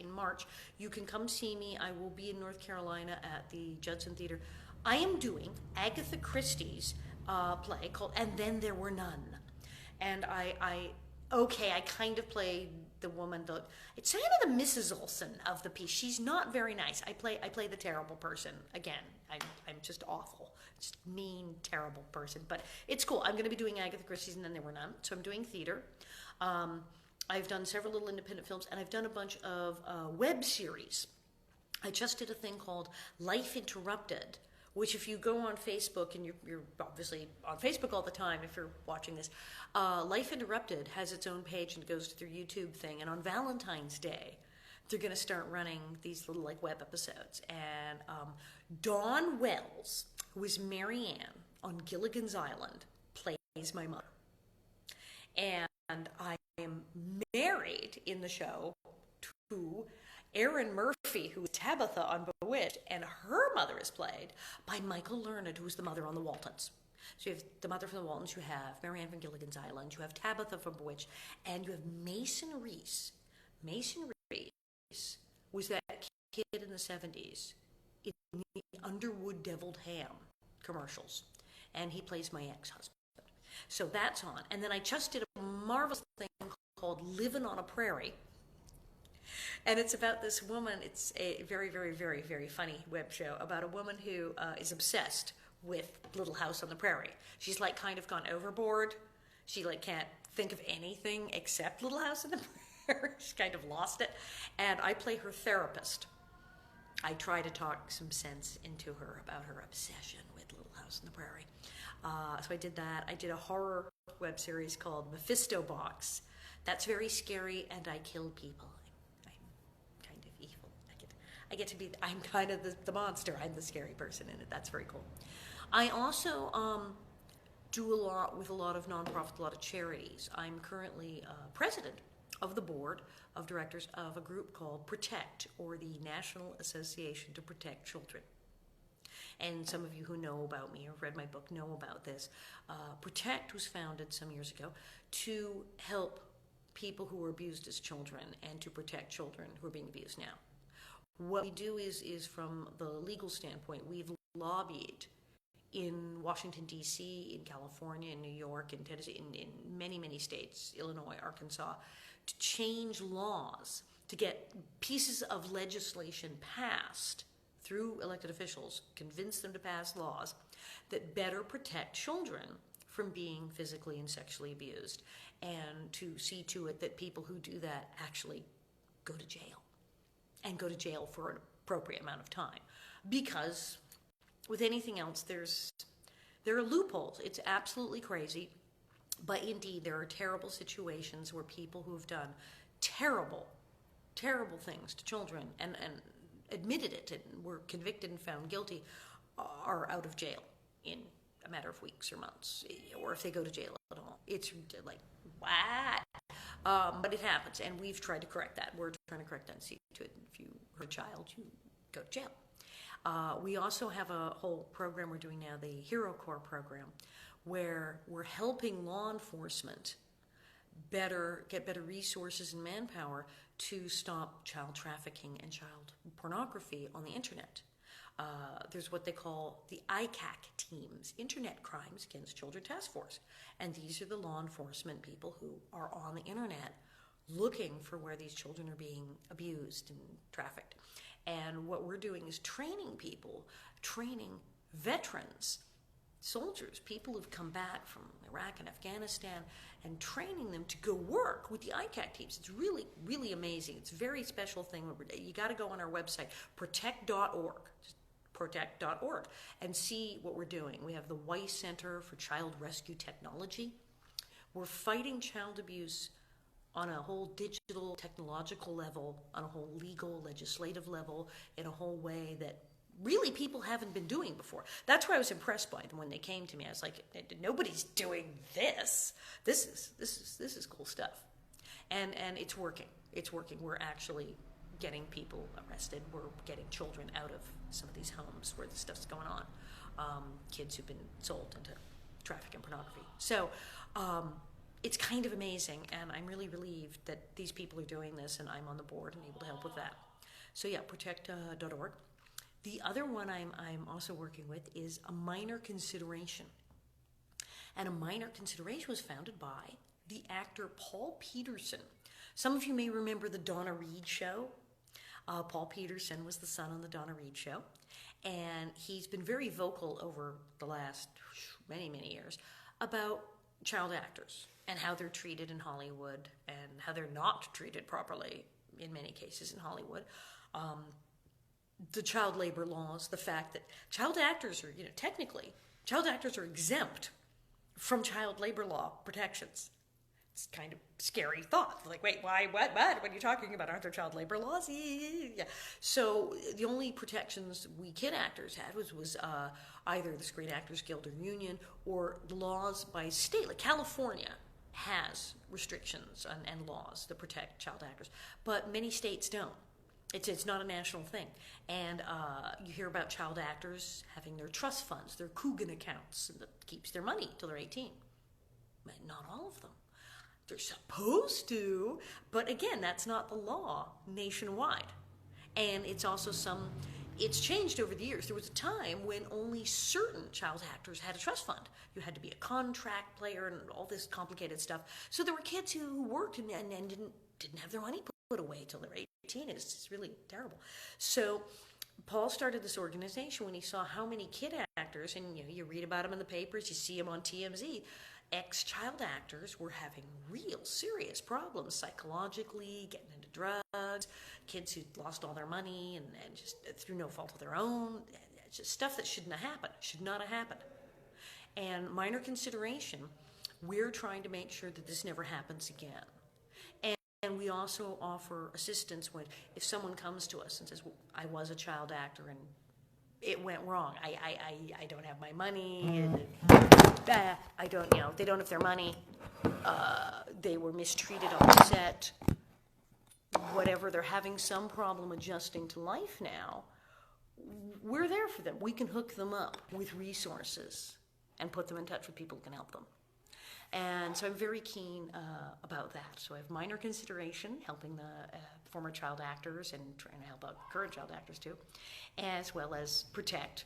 Speaker 1: you can come see me. I will be in North Carolina at the Judson Theater. I am doing Agatha Christie's play called And Then There Were None. And I kind of play the woman, it's kind of the Mrs. Olson of the piece. She's not very nice. I play the terrible person. Again, I'm just awful. Just mean, terrible person. But it's cool. I'm going to be doing Agatha Christie's And Then There Were None. So I'm doing theater. I've done several little independent films, and I've done a bunch of web series. I just did a thing called Life Interrupted, which if you go on Facebook, and you're obviously on Facebook all the time if you're watching this, Life Interrupted has its own page and goes to their YouTube thing. And on Valentine's Day, they're going to start running these little like web episodes. And Dawn Wells, who is Mary Ann on Gilligan's Island, plays my mother. And I am married in the show to Erin Murphy, who is Tabitha on Bewitched, and her mother is played by Michael Landon, who is the mother on The Waltons. So you have the mother from The Waltons, you have Mary Ann from Gilligan's Island, you have Tabitha from Bewitched, and you have Mason Reese. Mason Reese was that kid in the 70s in the Underwood Deviled Ham commercials, and he plays my ex-husband. So that's on. And then I just did a marvelous thing called Living on a Prairie. And it's about this woman. It's a very, very, very, very funny web show about a woman who is obsessed with Little House on the Prairie. She's like kind of gone overboard. She like can't think of anything except Little House on the Prairie. She's kind of lost it. And I play her therapist. I try to talk some sense into her about her obsession with Little House on the Prairie. So I did that. I did a horror web series called Mephisto Box. That's very scary, and I kill people. I'm kind of evil. I get to be. I'm kind of the monster. I'm the scary person in it. That's very cool. I also do a lot with a lot of nonprofits, a lot of charities. I'm currently president of the board of directors of a group called Protect, or the National Association to Protect Children. And some of you who know about me or read my book know about this. Protect was founded some years ago to help people who were abused as children and to protect children who are being abused now. What we do is from the legal standpoint, we've lobbied in Washington, D.C., in California, in New York, in Tennessee, in many, many states, Illinois, Arkansas, to change laws, to get pieces of legislation passed through elected officials, convince them to pass laws that better protect children from being physically and sexually abused, and to see to it that people who do that actually go to jail, and go to jail for an appropriate amount of time. Because with anything else, there are loopholes. It's absolutely crazy, but indeed there are terrible situations where people who have done terrible, terrible things to children and admitted it and were convicted and found guilty are out of jail in a matter of weeks or months, or if they go to jail at all. It's like, what? But it happens, and we've tried to correct that. We're trying to correct that and see to it. If you hurt a child, you go to jail. We also have a whole program we're doing now, the Hero Corps program, where we're helping law enforcement get better resources and manpower to stop child trafficking and child pornography on the internet. There's what they call the ICAC teams, Internet Crimes Against Children Task Force. And these are the law enforcement people who are on the internet looking for where these children are being abused and trafficked. And what we're doing is training people, training veterans, soldiers, people who've come back from Iraq and Afghanistan, and training them to go work with the ICAC teams. It's really, really amazing. It's a very special thing. You got to go on our website, protect.org. Protect.org, and see what we're doing. We have the Weiss Center for Child Rescue Technology. We're fighting child abuse on a whole digital, technological level, on a whole legal, legislative level, in a whole way that really people haven't been doing before. That's why I was impressed by them when they came to me. I was like, nobody's doing this. This is cool stuff, and it's working. It's working. We're actually getting people arrested. We're getting children out of some of these homes where this stuff's going on. Kids who've been sold into traffic and pornography. So it's kind of amazing, and I'm really relieved that these people are doing this, and I'm on the board and able to help with that. So yeah, protect.org. The other one I'm also working with is a minor consideration. And a minor consideration was founded by the actor Paul Peterson. Some of you may remember the Donna Reed show. Paul Peterson was the son on the Donna Reed show, and he's been very vocal over the last many, many years about child actors and how they're treated in Hollywood and how they're not treated properly in many cases in Hollywood. The child labor laws, the fact that child actors are, technically, child actors are exempt from child labor law protections. It's kind of scary thought. Like, wait, why, what are you talking about? Aren't there child labor laws? Yeah. So the only protections we kid actors had was either the Screen Actors Guild or Union, or the laws by state. Like California has restrictions and laws that protect child actors, but many states don't. It's not a national thing. And you hear about child actors having their trust funds, their Coogan accounts, that keeps their money till they're 18. But not all of them. They're supposed to, but again, that's not the law nationwide. And it's also it's changed over the years. There was a time when only certain child actors had a trust fund. You had to be a contract player and all this complicated stuff. So there were kids who worked and didn't have their money put away till they're 18. It's really terrible. So Paul started this organization when he saw how many kid actors, and you read about them in the papers, you see them on TMZ, ex-child actors were having real serious problems psychologically, getting into drugs, kids who lost all their money and just through no fault of their own. It's just stuff that should not have happened. And minor consideration, we're trying to make sure that this never happens again. And we also offer assistance if someone comes to us and says, well, I was a child actor and it went wrong. I don't have my money. I don't, they don't have their money. They were mistreated on the set. Whatever, they're having some problem adjusting to life now. We're there for them. We can hook them up with resources and put them in touch with people who can help them. And so I'm very keen about that. So I have minor consideration, helping the former child actors and trying to help out current child actors too, as well as protect,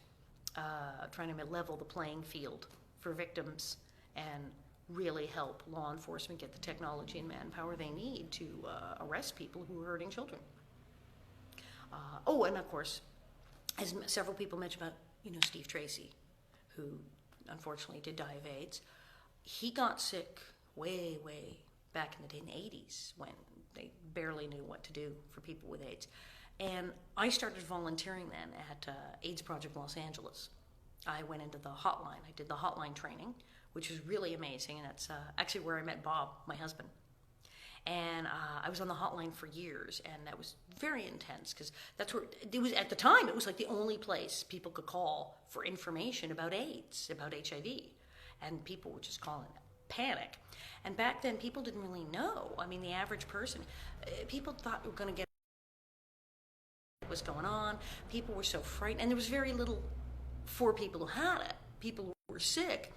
Speaker 1: trying to level the playing field for victims and really help law enforcement get the technology and manpower they need to arrest people who are hurting children. And of course, as several people mentioned about, Steve Tracy, who unfortunately did die of AIDS. He got sick way, way back in the day, in the 80s, when they barely knew what to do for people with AIDS. And I started volunteering then at AIDS Project Los Angeles. I went into the hotline. I did the hotline training, which was really amazing, and that's actually where I met Bob, my husband. And I was on the hotline for years, and that was very intense, because that's where, it was, at the time, it was like the only place people could call for information about AIDS, about HIV. And people would just call it panic. And back then, people didn't really know. I mean, the average person, people thought we were going to get what was going on. People were so frightened. And there was very little for people who had it. People who were sick,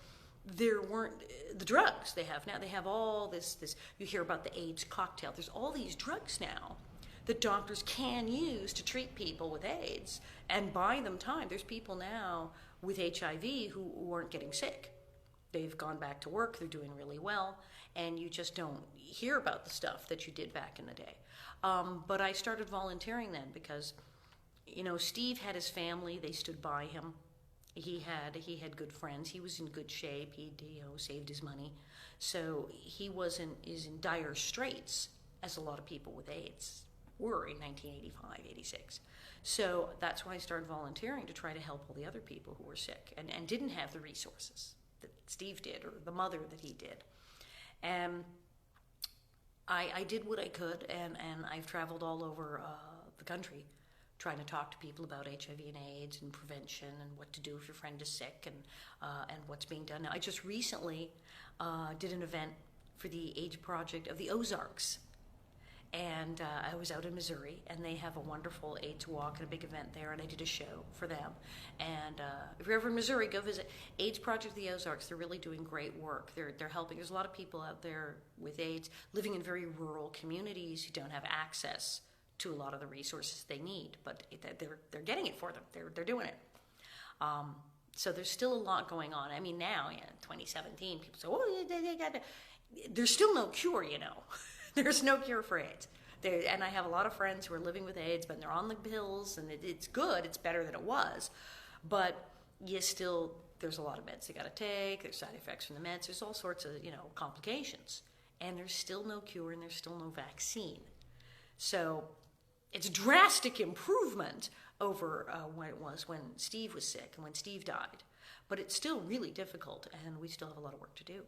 Speaker 1: there weren't the drugs they have now. They have all this, you hear about the AIDS cocktail. There's all these drugs now that doctors can use to treat people with AIDS and buy them time. There's people now with HIV who aren't getting sick. They've gone back to work, they're doing really well, and you just don't hear about the stuff that you did back in the day. But I started volunteering then because, Steve had his family, they stood by him. He had good friends. He was in good shape. He'd saved his money, so he wasn't is in dire straits as a lot of people with AIDS were in 1985, 86. So that's why I started volunteering, to try to help all the other people who were sick and didn't have the resources that Steve did, or the mother that he did. And I did what I could, and I've traveled all over the country trying to talk to people about HIV and AIDS and prevention and what to do if your friend is sick, and what's being done. Now, I just recently did an event for the AIDS Project of the Ozarks. And I was out in Missouri, and they have a wonderful AIDS walk and a big event there, and I did a show for them. And if you're ever in Missouri, go visit AIDS Project of the Ozarks. They're really doing great work. They're helping. There's a lot of people out there with AIDS living in very rural communities who don't have access to a lot of the resources they need, but they're getting it for them. They're doing it. So there's still a lot going on. I mean, now, 2017, people say, "Oh, they got." There's still no cure, There's no cure for AIDS. And I have a lot of friends who are living with AIDS, but they're on the pills, and it's good. It's better than it was. But there's a lot of meds they got to take. There's side effects from the meds. There's all sorts of, complications. And there's still no cure, and there's still no vaccine. So it's a drastic improvement over what it was when Steve was sick and when Steve died. But it's still really difficult, and we still have a lot of work to do.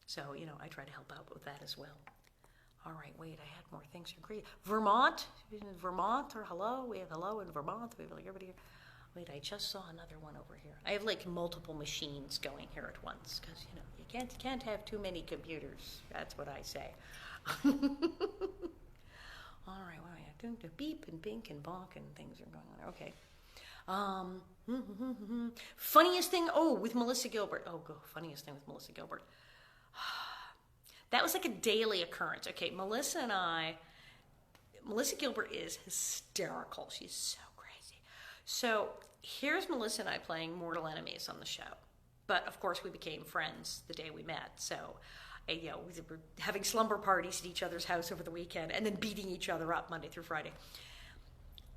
Speaker 1: So, I try to help out with that as well. All right, wait, I had more things to agree. Vermont or hello? We have hello in Vermont. We have everybody here. Wait, I just saw another one over here. I have multiple machines going here at once because, you can't have too many computers. That's what I say. All right, well, yeah, doing the beep and bink and bonk and things are going on. Okay. Funniest thing, with Melissa Gilbert. Funniest thing with Melissa Gilbert. That was like a daily occurrence. Okay, Melissa Gilbert is hysterical. She's so crazy. So here's Melissa and I playing Mortal Enemies on the show. But of course we became friends the day we met. So, we were having slumber parties at each other's house over the weekend and then beating each other up Monday through Friday.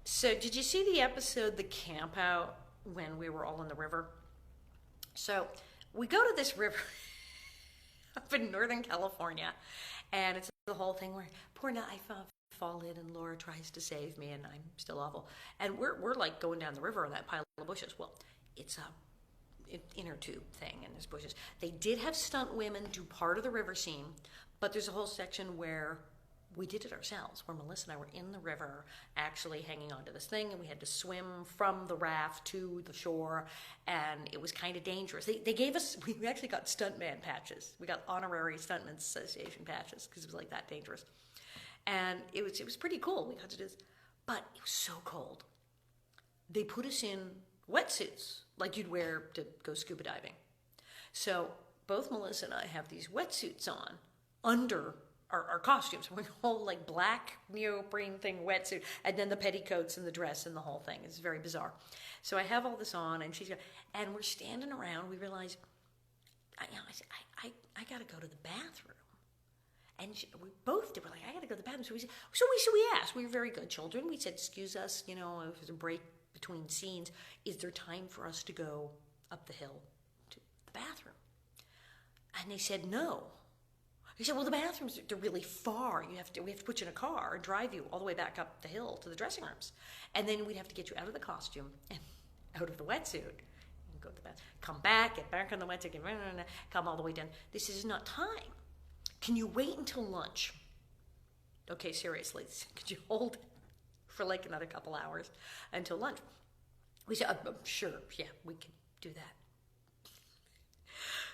Speaker 1: So did you see the episode, The Camp Out, when we were all in the river? So we go to this river up in Northern California, and it's the whole thing where poor I fall in, and Laura tries to save me, and I'm still awful. And we're going down the river on that pile of bushes. Well, it's a inner tube thing, and there's bushes. They did have stunt women do part of the river scene, but there's a whole section where we did it ourselves, where Melissa and I were in the river actually hanging onto this thing, and we had to swim from the raft to the shore, and it was kind of dangerous. They gave us, we actually got stuntman patches. We got honorary Stuntmen's Association patches because it was that dangerous. And it was pretty cool. We got to do this, but it was so cold. They put us in wetsuits like you'd wear to go scuba diving. So both Melissa and I have these wetsuits on under our costumes. We're whole black neoprene thing wetsuit, and then the petticoats and the dress and the whole thing. It's very bizarre. So I have all this on, and and we're standing around. We realize, I got to go to the bathroom, and we both did. We're like, I got to go to the bathroom. So we asked. We were very good children. We said, excuse us, if there's a break between scenes, is there time for us to go up the hill to the bathroom? And they said no. He said, well, the bathrooms, they're really far. We have to put you in a car and drive you all the way back up the hill to the dressing rooms. And then we'd have to get you out of the costume and out of the wetsuit. And go to the bathroom, come back, get back on the wetsuit, come all the way down. This is not time. Can you wait until lunch? Okay, seriously, could you hold it for another couple hours until lunch? We said, sure, yeah, we can do that.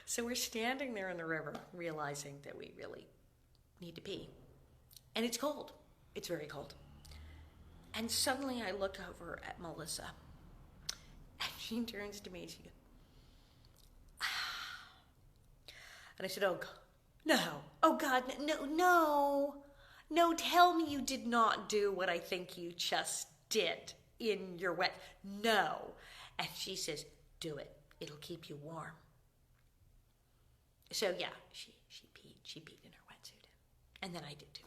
Speaker 1: So we're standing there in the river, realizing that we really need to pee. And it's cold. It's very cold. And suddenly I look over at Melissa, and she turns to me and she goes, ah. And I said, oh, God, no. Oh, God, no, tell me you did not do what I think you just did in your wet. No. And she says, do it. It'll keep you warm. So yeah, she peed in her wetsuit, and then I did too.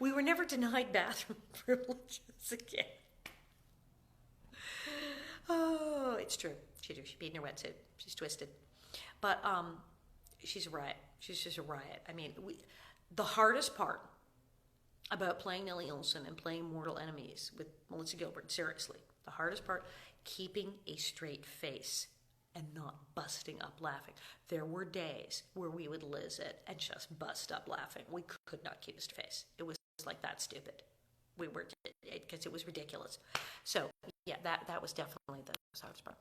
Speaker 1: We were never denied bathroom privileges again. Oh, it's true. She peed in her wetsuit. She's twisted. But she's a riot. She's just a riot. I mean, the hardest part about playing Nellie Oleson and playing Mortal Enemies with Melissa Gilbert, seriously, the hardest part, keeping a straight face and not busting up laughing. There were days where we would Liz it and just bust up laughing. We could not keep a straight face. It was like that stupid. We were, because it was ridiculous. So, yeah, that was definitely the hardest part.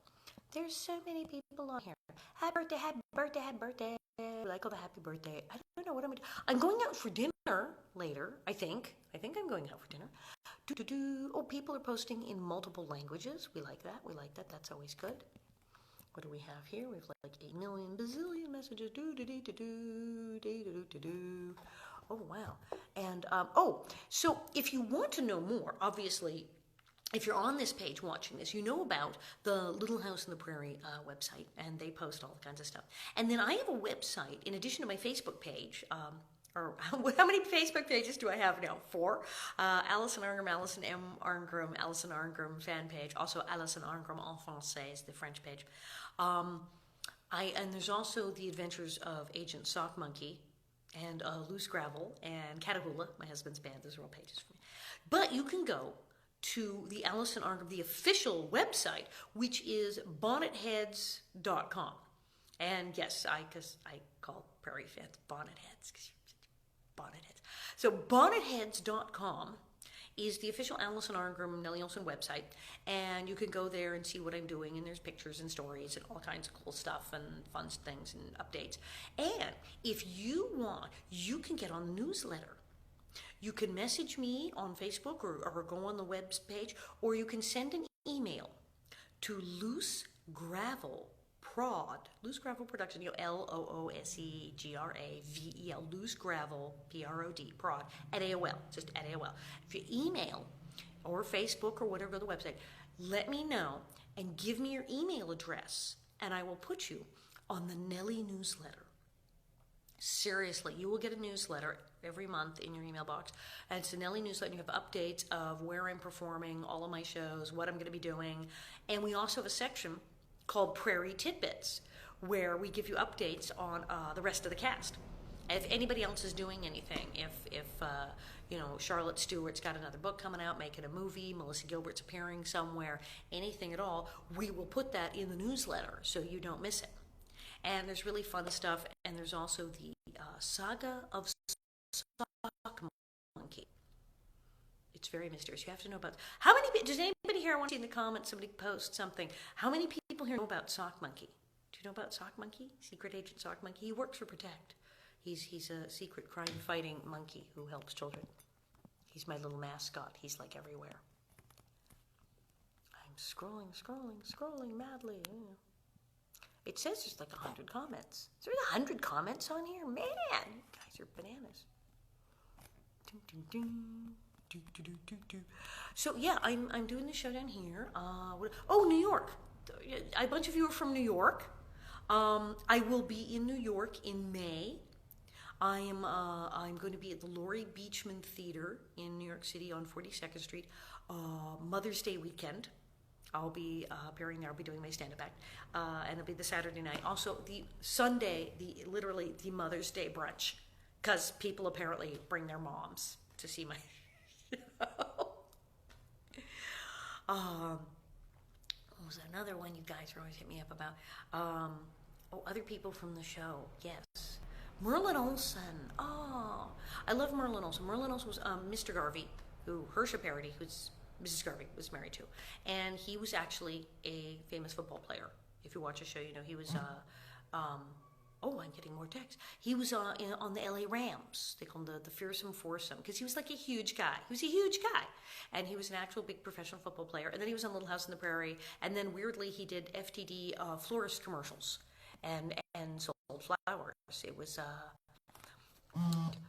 Speaker 1: There's so many people on here. Happy birthday, happy birthday, happy birthday. Like all the happy birthday. I don't know what I'm going to do. I'm going out for dinner later, I think. I'm going out for dinner. Oh, people are posting in multiple languages. We like that. That's always good. What do we have here? We have like 8 million bazillion messages. Oh, wow. And, so if you want to know more, obviously, if you're on this page watching this, you know about the Little House on the Prairie website, and they post all kinds of stuff. And then I have a website, in addition to my Facebook page, or how many Facebook pages do I have now? 4. Alison Arngrim, Alison M. Arngrim, Alison Arngrim fan page. Also, Alison Arngrim en français is the French page. And there's also the Adventures of Agent Sock Monkey, and Loose Gravel, and Catahoula, my husband's band. Those are all pages for me. But you can go to the Alison Arngrim, the official website, which is bonnetheads.com. And yes, because I call Prairie fans bonnetheads, because you're bonnetheads. So bonnetheads.com is the official Alison Arngrim, Nellie Oleson website, and you can go there and see what I'm doing, and there's pictures and stories and all kinds of cool stuff and fun things and updates. And if you want, you can get on the newsletter. You can message me on Facebook or go on the web page, or you can send an email to Loose Gravel Production, LOOSEGRAVEL, Loose Gravel, PROD, prod, at AOL, just at AOL. If you email or Facebook or whatever, the website, let me know and give me your email address, and I will put you on the Nellie newsletter. Seriously, you will get a newsletter every month in your email box, and it's a Nellie newsletter. You have updates of where I'm performing, all of my shows, what I'm going to be doing, and we also have a section called Prairie Tidbits, where we give you updates on the rest of the cast. If anybody else is doing anything, if Charlotte Stewart's got another book coming out, making a movie, Melissa Gilbert's appearing somewhere, anything at all, we will put that in the newsletter so you don't miss it. And there's really fun stuff, and there's also the Saga of Sock Monkey. It's very mysterious. You have to know about. How many? Does anybody here? I want to see in the comments. Somebody post something. How many people here know about Sock Monkey? Do you know about Sock Monkey? Secret Agent Sock Monkey. He works for Protect. He's a secret crime-fighting monkey who helps children. He's my little mascot. He's like everywhere. I'm scrolling madly. It says there's like 100 comments. Is there 100 comments on here? Man, you guys are bananas. So yeah, I'm doing the show down here. New York. A bunch of you are from New York. I will be in New York in May. I'm going to be at the Laurie Beachman Theater in New York City on 42nd Street, Mother's Day weekend. I'll be appearing there. I'll be doing my stand-up act, and it'll be the Saturday night. Also, the Sunday, literally the Mother's Day brunch, because people apparently bring their moms to see my show. What was another one you guys are always hit me up about? Other people from the show. Yes, Merlin Olsen. Oh, I love Merlin Olsen. Merlin Olsen was Mr. Garvey, who Hersha Parody, who's Mrs. Garvey was married to, and he was actually a famous football player. If you watch the show, you know he was. I'm getting more texts. He was on the LA Rams. They call him the Fearsome Foursome because he was like a huge guy. He was a huge guy, and he was an actual big professional football player. And then he was on Little House on the Prairie, and then weirdly he did FTD florist commercials and sold flowers. It was.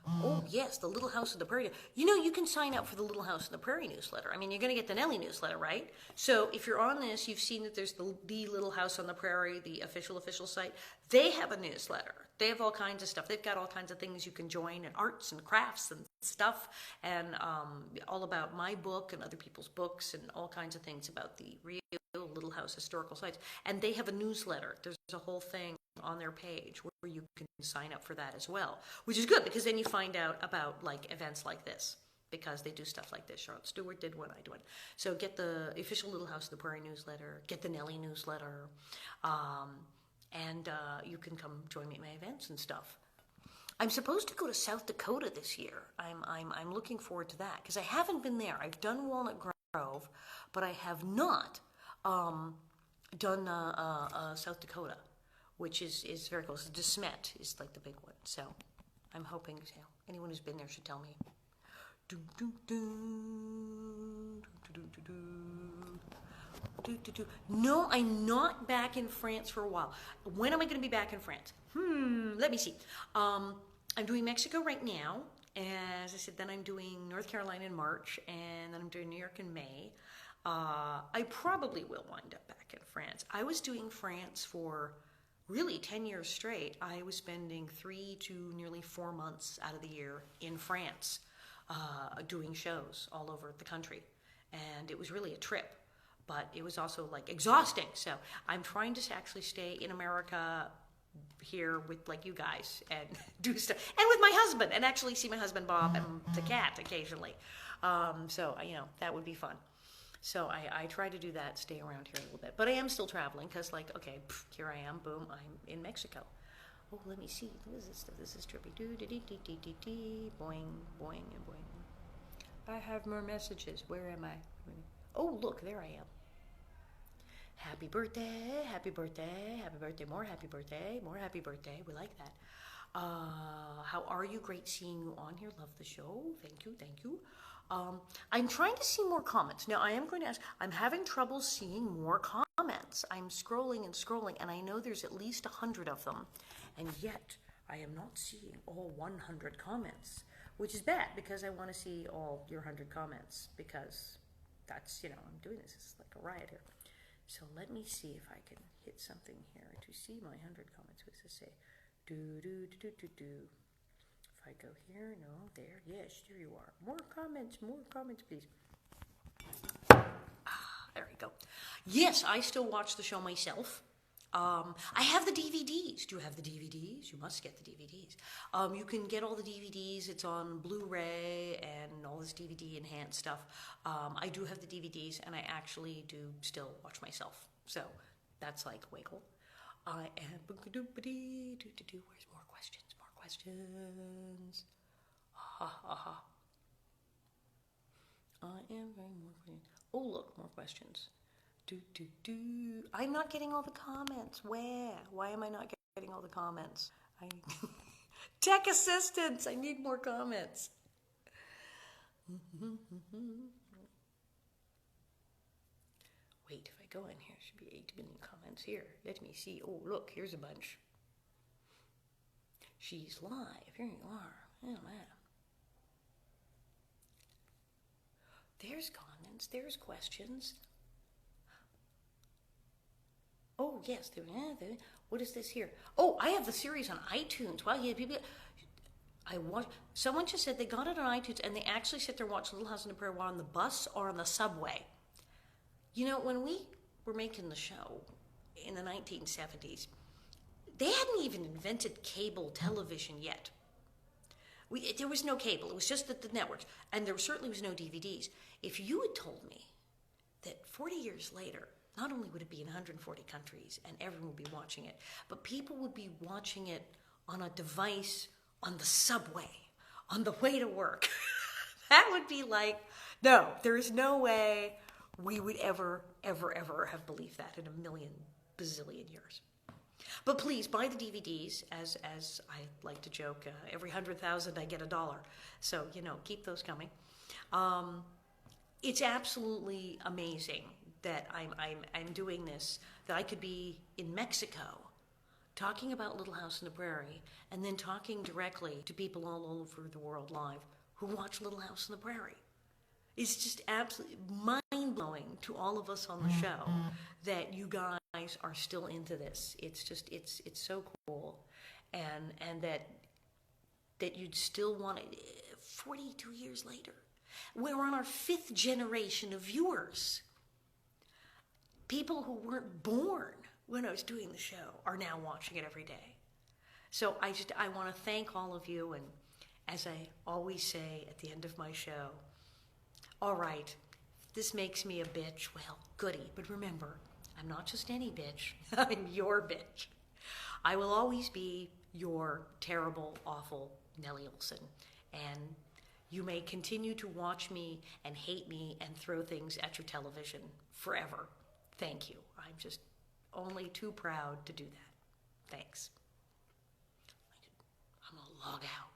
Speaker 1: Oh, yes, the Little House on the Prairie. You know, you can sign up for the Little House on the Prairie newsletter. I mean, you're going to get the Nellie newsletter, right? So if you're on this, you've seen that there's the Little House on the Prairie, the official site. They have a newsletter. They have all kinds of stuff. They've got all kinds of things you can join, and arts and crafts and stuff, and all about my book and other people's books, and all kinds of things about the real Little House historical sites. And they have a newsletter. There's a whole thing on their page where you can sign up for that as well, which is good because then you find out about like events like this, because they do stuff like this. Charlotte Stewart did one, I did one. So get the official Little House of the Prairie newsletter, get the Nellie newsletter, and you can come join me at my events and stuff. I'm supposed to go to South Dakota this year. I'm looking forward to that because I haven't been there. I've done Walnut Grove, but I have not done South Dakota, which is very close. De Smet is like the big one. So I'm hoping anyone who's been there should tell me. No, I'm not back in France for a while. When am I going to be back in France? Let me see. I'm doing Mexico right now. As I said, then I'm doing North Carolina in March, and then I'm doing New York in May. I probably will wind up back in France. I was doing France for really 10 years straight. I was spending 3 to nearly 4 months out of the year in France, doing shows all over the country. And it was really a trip, but it was also like exhausting. So I'm trying to actually stay in America here with like you guys and do stuff, and with my husband, and actually see my husband Bob and the cat occasionally. So that would be fun. So I try to do that, stay around here a little bit. But I am still traveling because, like, okay, here I am, boom, I'm in Mexico. Oh, let me see. What is this stuff? This is trippy. Boing, boing, and boing. I have more messages. Where am I? Oh, look, there I am. Happy birthday, happy birthday, happy birthday, more happy birthday, more happy birthday. We like that. How are you? Great seeing you on here. Love the show. Thank you, thank you. I'm trying to see more comments. Now, I am going to ask, I'm having trouble seeing more comments. I'm scrolling and scrolling, and I know there's at least 100 of them, and yet I am not seeing all 100 comments, which is bad because I want to see all your 100 comments because that's, I'm doing this. It's like a riot here. So let me see if I can hit something here to see my 100 comments. What does this say? Do. If I go here, no, there, yes, there you are. More comments, please. There we go. Yes, I still watch the show myself. I have the DVDs. Do you have the DVDs? You must get the DVDs. You can get all the DVDs. It's on Blu-ray and all this DVD enhanced stuff. I do have the DVDs, and I actually do still watch myself. So that's like way cool. I am. Where's more questions? Questions. I am very more questions. Oh, look, more questions. I'm not getting all the comments. Why am I not getting all the comments? Tech assistance. I need more comments. Wait, if I go in here, should be 8 million comments here. Let me see. Oh, look, here's a bunch. She's live. Here you are. Oh, man. There's comments. There's questions. Oh, yes. What is this here? Oh, I have the series on iTunes. Wow, yeah, people. Someone just said they got it on iTunes and they actually sit there and watch Little House on the Prairie while on the bus or on the subway. When we were making the show in the 1970s, they hadn't even invented cable television yet. There was no cable. It was just the networks. And there certainly was no DVDs. If you had told me that 40 years later, not only would it be in 140 countries and everyone would be watching it, but people would be watching it on a device on the subway, on the way to work. That would be like, no, there is no way we would ever have believed that in a million bazillion years. But please buy the DVDs, as I like to joke, every 100,000 I get $1. So, keep those coming. It's absolutely amazing that I'm doing this, that I could be in Mexico talking about Little House on the Prairie and then talking directly to people all over the world live who watch Little House on the Prairie. It's just absolutely mind mind-blowing to all of us on the show that you guys are still into this. It's just, it's so cool. And that you'd still want it 42 years later. We're on our 5th generation of viewers. People who weren't born when I was doing the show are now watching it every day. So I want to thank all of you, and as I always say at the end of my show, all right, this makes me a bitch, well, goody, but remember, I'm not just any bitch, I'm your bitch. I will always be your terrible, awful Nellie Oleson, and you may continue to watch me and hate me and throw things at your television forever. Thank you. I'm just only too proud to do that. Thanks. I'm gonna log out.